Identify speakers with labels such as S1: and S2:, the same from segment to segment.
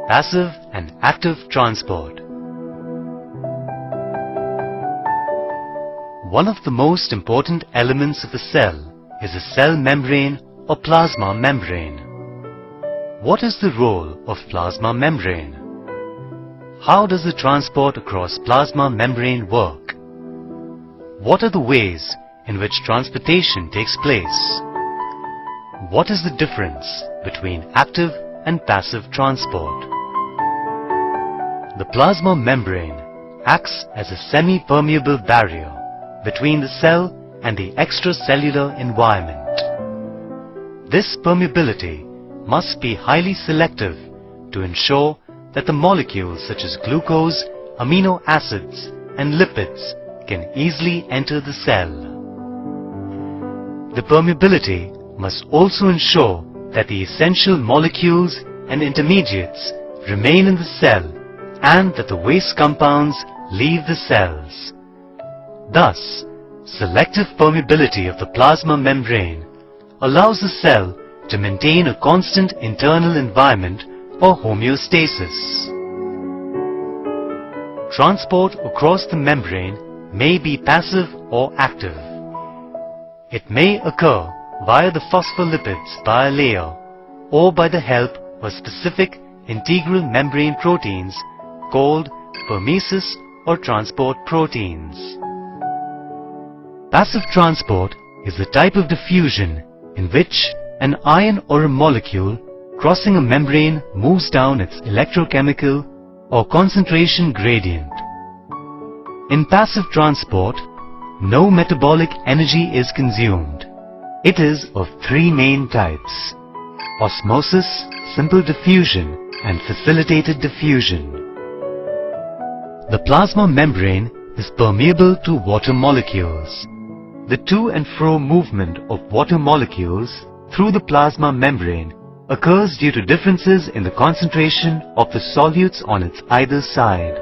S1: passive and active transport. One of the most important elements of a cell is a cell membrane or plasma membrane. What is the role of plasma membrane? How does the transport across plasma membrane work? What are the ways in which transportation takes place? What is the difference between active and passive transport? The plasma membrane acts as a semi-permeable barrier between the cell and the extracellular environment. This permeability must be highly selective to ensure that the molecules such as glucose, amino acids, and lipids can easily enter the cell. The permeability must also ensure that the essential molecules and intermediates remain in the cell and that the waste compounds leave the cells. Thus, selective permeability of the plasma membrane allows the cell to maintain a constant internal environment or homeostasis. Transport across the membrane may be passive or active. It may occur via the phospholipids bilayer or by the help of specific integral membrane proteins called permeases or transport proteins. Passive transport is the type of diffusion in which an ion or a molecule crossing a membrane moves down its electrochemical or concentration gradient. In passive transport, no metabolic energy is consumed. It is of three main types: osmosis, simple diffusion, and facilitated diffusion. The plasma membrane is permeable to water molecules. The to and fro movement of water molecules through the plasma membrane occurs due to differences in the concentration of the solutes on its either side.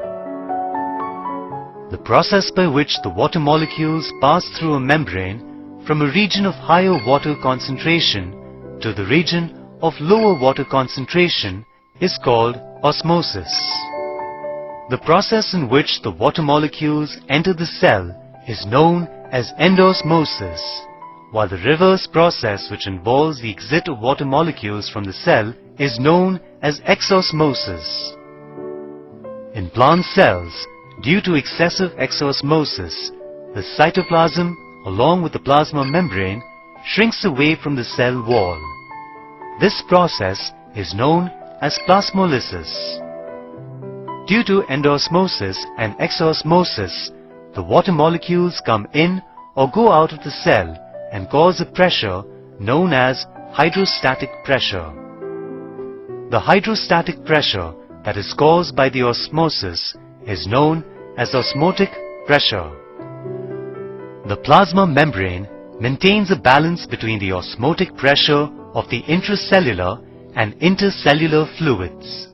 S1: The process by which the water molecules pass through a membrane from a region of higher water concentration to the region of lower water concentration is called osmosis. The process in which the water molecules enter the cell is known as endosmosis, while the reverse process which involves the exit of water molecules from the cell is known as exosmosis. In plant cells, due to excessive exosmosis, the cytoplasm, along with the plasma membrane, shrinks away from the cell wall. This process is known as plasmolysis. Due to endosmosis and exosmosis, the water molecules come in or go out of the cell and cause a pressure known as hydrostatic pressure. The hydrostatic pressure that is caused by the osmosis is known as osmotic pressure. The plasma membrane maintains a balance between the osmotic pressure of the intracellular and intercellular fluids.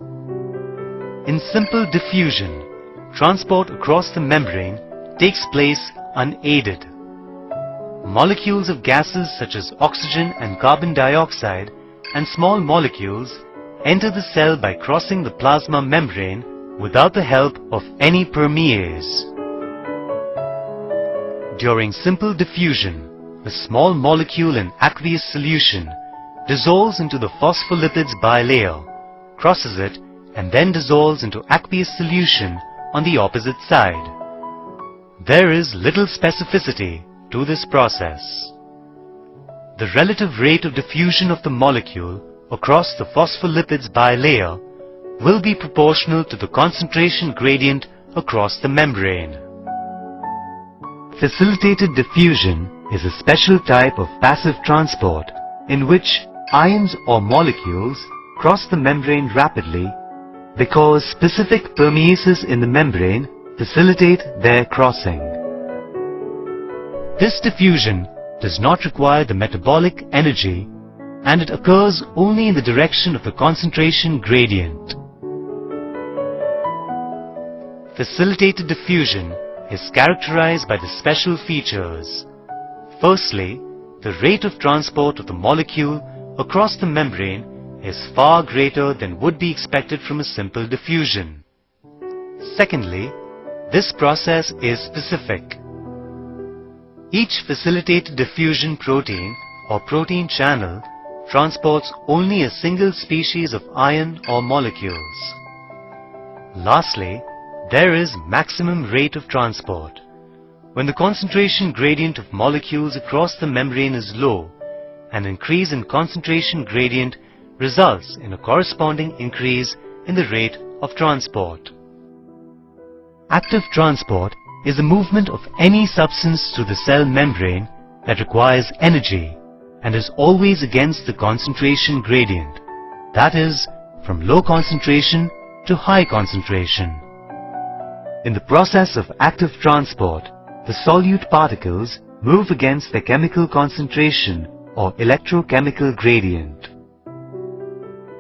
S1: In simple diffusion, transport across the membrane takes place unaided. Molecules of gases such as oxygen and carbon dioxide and small molecules enter the cell by crossing the plasma membrane without the help of any permease. During simple diffusion, a small molecule in aqueous solution dissolves into the phospholipids bilayer, crosses it, and then dissolves into aqueous solution on the opposite side. There is little specificity to this process. The relative rate of diffusion of the molecule across the phospholipids bilayer will be proportional to the concentration gradient across the membrane. Facilitated diffusion is a special type of passive transport in which ions or molecules cross the membrane rapidly because specific permeases in the membrane facilitate their crossing. This diffusion does not require the metabolic energy and it occurs only in the direction of the concentration gradient. Facilitated diffusion is characterized by the special features. Firstly, the rate of transport of the molecule across the membrane is far greater than would be expected from a simple diffusion. Secondly, this process is specific. Each facilitated diffusion protein or protein channel transports only a single species of ion or molecules. Lastly, there is maximum rate of transport. When the concentration gradient of molecules across the membrane is low, an increase in concentration gradient results in a corresponding increase in the rate of transport. Active transport is the movement of any substance through the cell membrane that requires energy and is always against the concentration gradient, that is, from low concentration to high concentration. In the process of active transport, the solute particles move against their chemical concentration or electrochemical gradient.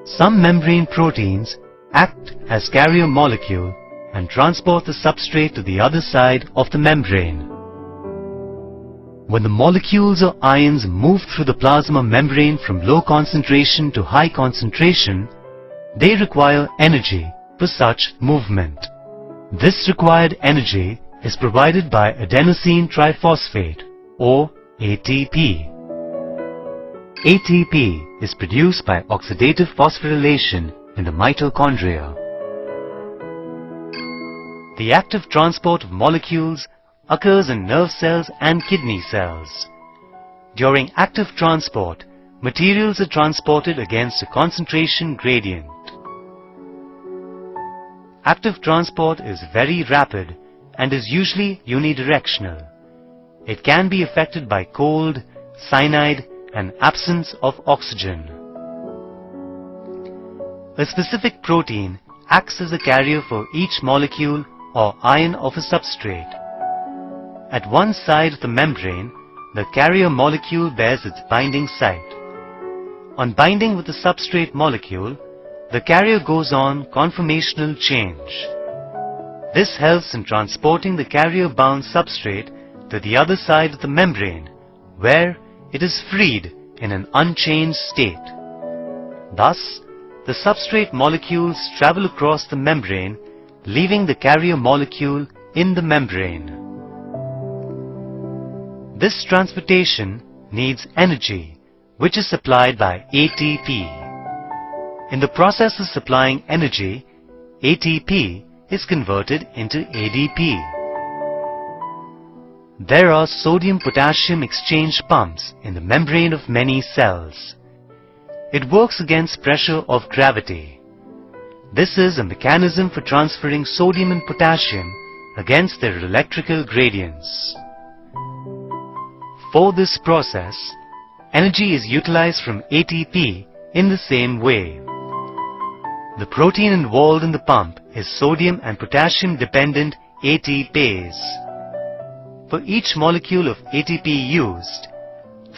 S1: Some membrane proteins act as carrier molecule and transport the substrate to the other side of the membrane. When the molecules or ions move through the plasma membrane from low concentration to high concentration, they require energy for such movement. This required energy is provided by adenosine triphosphate or ATP. ATP is produced by oxidative phosphorylation in the mitochondria. The active transport of molecules occurs in nerve cells and kidney cells. During active transport, materials are transported against a concentration gradient. Active transport is very rapid and is usually unidirectional. It can be affected by cold, cyanide, and absence of oxygen. A specific protein acts as a carrier for each molecule or ion of a substrate. At one side of the membrane, the carrier molecule bears its binding site. On binding with the substrate molecule, the carrier goes on conformational change. This helps in transporting the carrier-bound substrate to the other side of the membrane, where it is freed in an unchanged state. Thus, the substrate molecules travel across the membrane, leaving the carrier molecule in the membrane. This transportation needs energy, which is supplied by ATP. In the process of supplying energy, ATP is converted into ADP. There are sodium-potassium exchange pumps in the membrane of many cells. It works against pressure of gravity. This is a mechanism for transferring sodium and potassium against their electrical gradients. For this process, energy is utilized from ATP in the same way. The protein involved in the pump is sodium and potassium dependent ATPase. For each molecule of ATP used,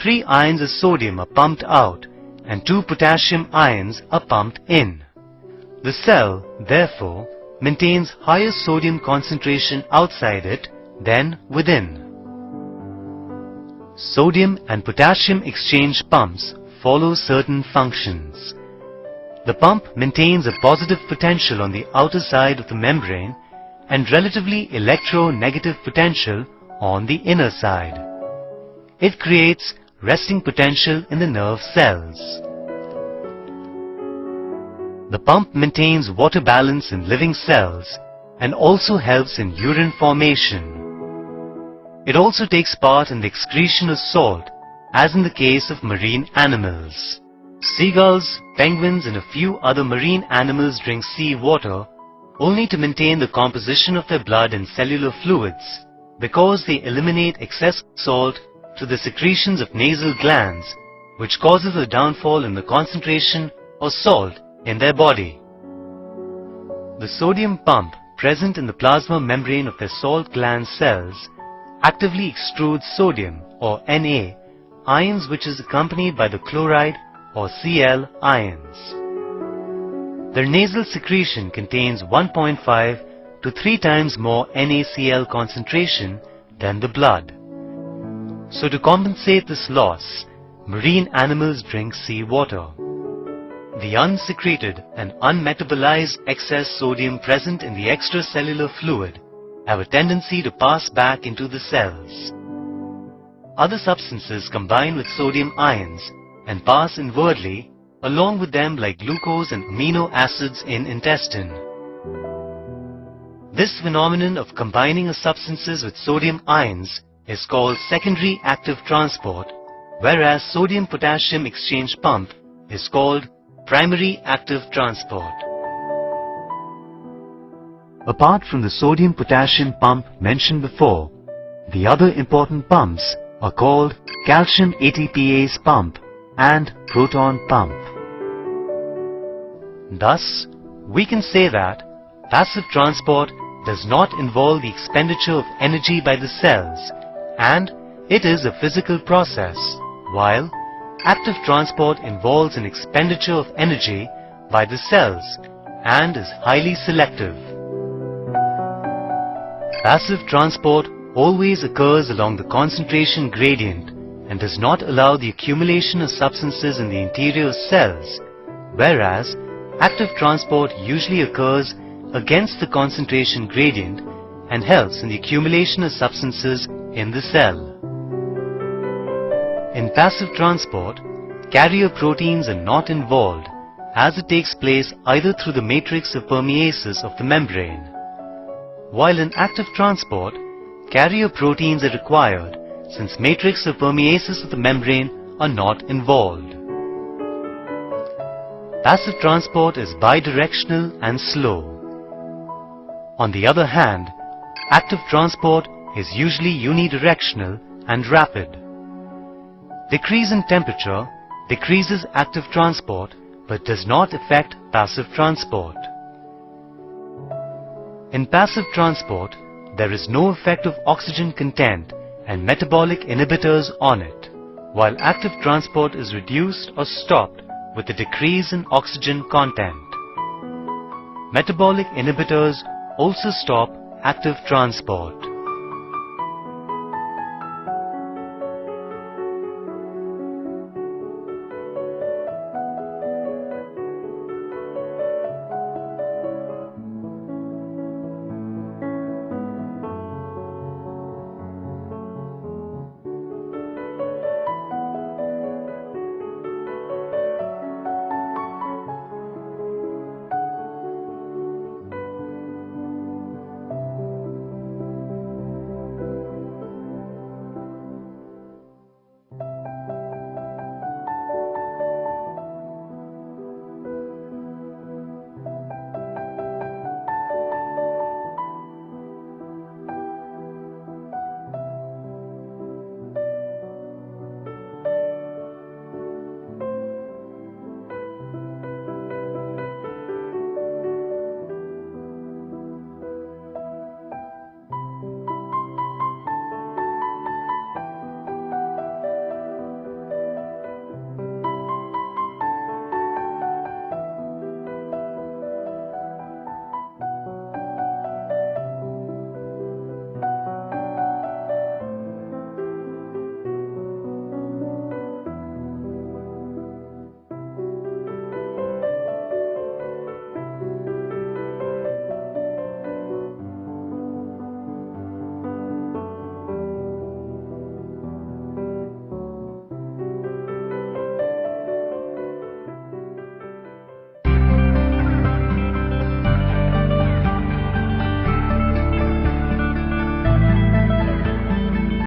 S1: 3 ions of sodium are pumped out and 2 potassium ions are pumped in. The cell, therefore, maintains higher sodium concentration outside it than within. Sodium and potassium exchange pumps follow certain functions. The pump maintains a positive potential on the outer side of the membrane and relatively electronegative potential on the inner side. It creates resting potential in the nerve cells. The pump maintains water balance in living cells and also helps in urine formation. It also takes part in the excretion of salt, as in the case of marine animals. Seagulls, penguins and a few other marine animals drink sea water only to maintain the composition of their blood and cellular fluids because they eliminate excess salt through the secretions of nasal glands, which causes a downfall in the concentration of salt in their body. The sodium pump present in the plasma membrane of their salt gland cells actively extrudes sodium or Na ions, which is accompanied by the chloride or Cl ions. Their nasal secretion contains 1.5 to 3 times more NaCl concentration than the blood. So to compensate this loss, marine animals drink sea water. the unsecreted and unmetabolized excess sodium present in the extracellular fluid have a tendency to pass back into the cells. Other substances combine with sodium ions and pass inwardly along with them like glucose and amino acids in intestine. This phenomenon of combining of substances with sodium ions is called secondary active transport, whereas sodium-potassium exchange pump is called primary active transport. Apart from the sodium-potassium pump mentioned before, the other important pumps are called calcium ATPase pump and proton pump. Thus, we can say that passive transport does not involve the expenditure of energy by the cells, and it is a physical process, while active transport involves an expenditure of energy by the cells and is highly selective. Passive transport always occurs along the concentration gradient and does not allow the accumulation of substances in the interior cells, whereas active transport usually occurs against the concentration gradient and helps in the accumulation of substances in the cell. In passive transport, carrier proteins are not involved, as it takes place either through the matrix of permeases of the membrane. While in active transport, carrier proteins are required since matrix of permeases of the membrane are not involved. Passive transport is bidirectional and slow. On the other hand, active transport is usually unidirectional and rapid. Decrease in temperature decreases active transport but does not affect passive transport. In passive transport, there is no effect of oxygen content and metabolic inhibitors on it, while active transport is reduced or stopped with a decrease in oxygen content. Metabolic inhibitors also stop active transport.